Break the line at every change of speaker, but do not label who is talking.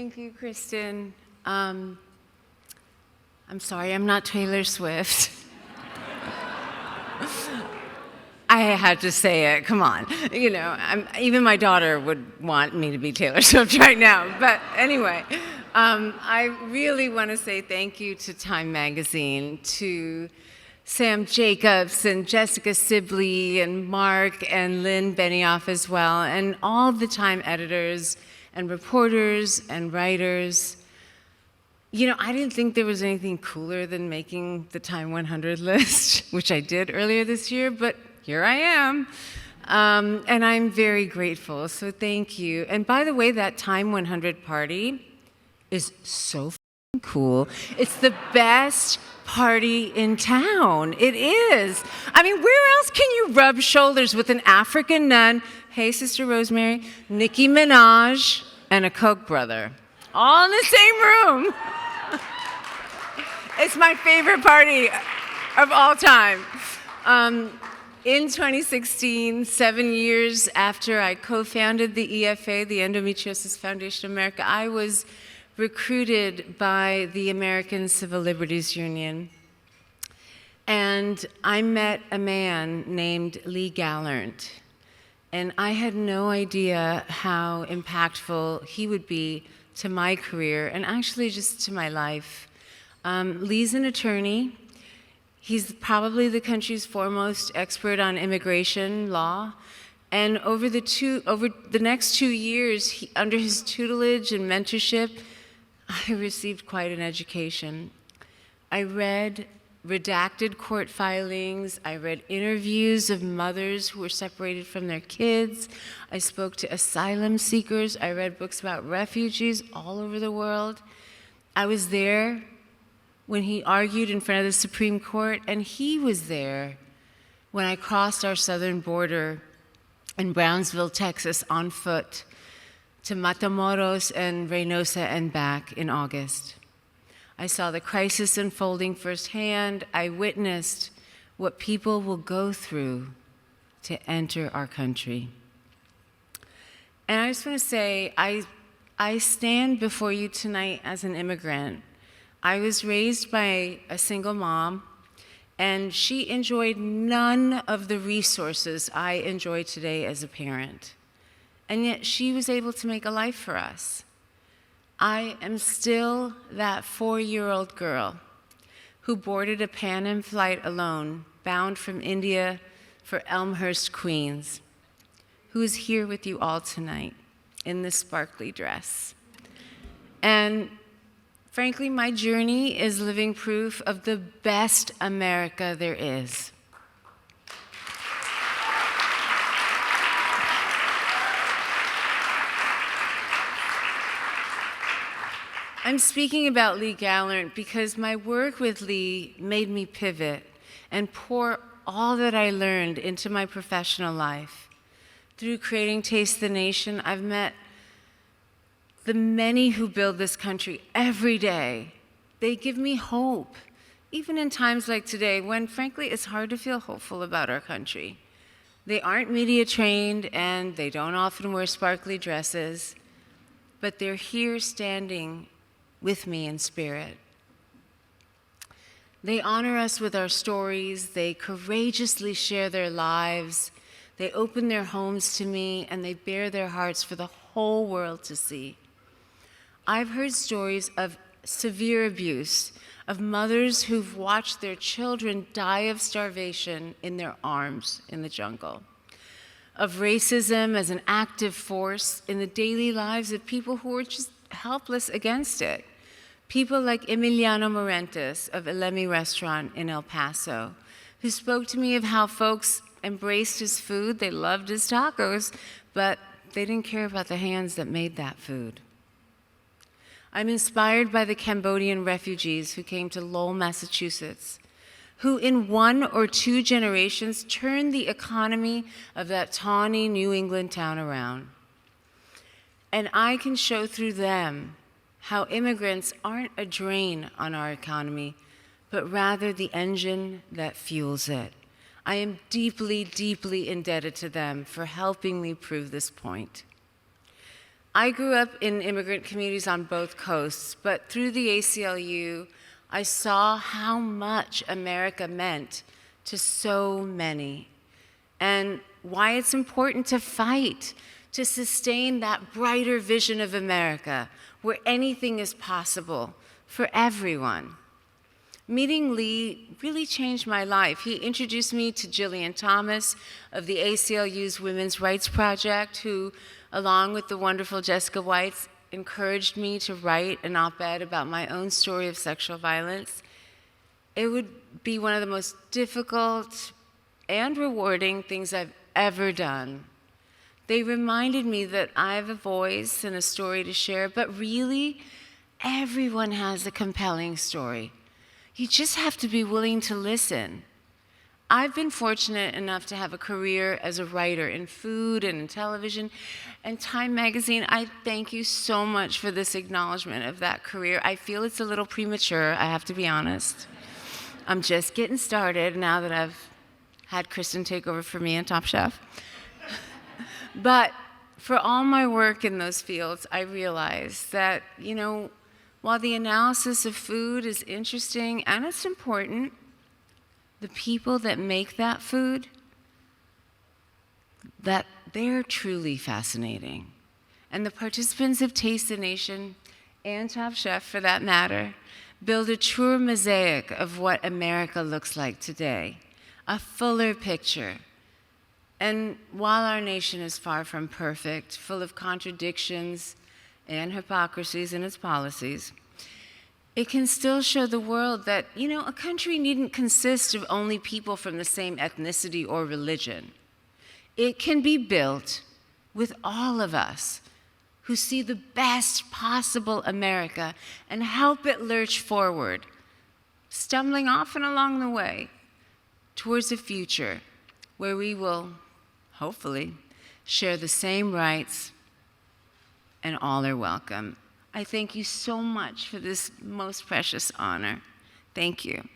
Thank you, Kristen. I'm sorry, I'm not Taylor Swift. I had to say it, come on. You know, even my daughter would want me to be Taylor Swift right now. But anyway, I really want to say thank you to Time Magazine, to Sam Jacobs and Jessica Sibley and Mark and Lynn Benioff as well, and all the Time editors and reporters and writers. You know, I didn't think there was anything cooler than making the Time 100 list, which I did earlier this year, but here I am. And I'm very grateful, so thank you. And by the way, that Time 100 party is so f***ing cool. It's the best party in town. It is. I mean, where else can you rub shoulders with an African nun, hey, Sister Rosemary, Nicki Minaj, and a Koch brother, all in the same room? It's my favorite party of all time. In 2016, 7 years after I co-founded the EFA, the Endometriosis Foundation of America, I was recruited by the American Civil Liberties Union. And I met a man named Lee Gallant. And I had no idea how impactful he would be to my career, and actually just to my life. Lee's an attorney. He's probably the country's foremost expert on immigration law. And over the next 2 years, under his tutelage and mentorship, I received quite an education. I read redacted court filings. I read interviews of mothers who were separated from their kids. I spoke to asylum seekers. I read books about refugees all over the world. I was there when he argued in front of the Supreme Court, and he was there when I crossed our southern border in Brownsville, Texas, on foot to Matamoros and Reynosa and back in August. I saw the crisis unfolding firsthand. I witnessed what people will go through to enter our country. And I just want to say, I stand before you tonight as an immigrant. I was raised by a single mom, and she enjoyed none of the resources I enjoy today as a parent. And yet she was able to make a life for us. I am still that 4-year-old girl who boarded a Pan Am flight alone, bound from India for Elmhurst, Queens, who is here with you all tonight in this sparkly dress. And frankly, my journey is living proof of the best America there is. I'm speaking about Lee Gallant because my work with Lee made me pivot and pour all that I learned into my professional life. Through creating Taste the Nation, I've met the many who build this country every day. They give me hope, even in times like today when, frankly, it's hard to feel hopeful about our country. They aren't media trained and they don't often wear sparkly dresses, but they're here standing with me in spirit. They honor us with our stories. They courageously share their lives. They open their homes to me, and they bare their hearts for the whole world to see. I've heard stories of severe abuse, of mothers who've watched their children die of starvation in their arms in the jungle, of racism as an active force in the daily lives of people who are just helpless against it. People like Emiliano Morentis of Elemi Restaurant in El Paso, who spoke to me of how folks embraced his food, they loved his tacos, but they didn't care about the hands that made that food. I'm inspired by the Cambodian refugees who came to Lowell, Massachusetts, who in 1 or 2 generations turned the economy of that tawny New England town around. And I can show through them how immigrants aren't a drain on our economy, but rather the engine that fuels it. I am deeply, deeply indebted to them for helping me prove this point. I grew up in immigrant communities on both coasts, but through the ACLU, I saw how much America meant to so many, and why it's important to fight to sustain that brighter vision of America, where anything is possible for everyone. Meeting Lee really changed my life. He introduced me to Jillian Thomas of the ACLU's Women's Rights Project, who, along with the wonderful Jessica White, encouraged me to write an op-ed about my own story of sexual violence. It would be one of the most difficult and rewarding things I've ever done. They reminded me that I have a voice and a story to share, but really, everyone has a compelling story. You just have to be willing to listen. I've been fortunate enough to have a career as a writer in food and in television and Time Magazine. I thank you so much for this acknowledgement of that career. I feel it's a little premature, I have to be honest. I'm just getting started now that I've had Kristen take over for me on Top Chef. But for all my work in those fields, I realized that, while the analysis of food is interesting and it's important, the people that make that food, that they're truly fascinating. And the participants of Taste the Nation, and Top Chef for that matter, build a truer mosaic of what America looks like today, a fuller picture. And while our nation is far from perfect, full of contradictions and hypocrisies in its policies, it can still show the world that, a country needn't consist of only people from the same ethnicity or religion. It can be built with all of us who see the best possible America and help it lurch forward, stumbling often along the way towards a future where we will, hopefully, share the same rights and all are welcome. I thank you so much for this most precious honor. Thank you.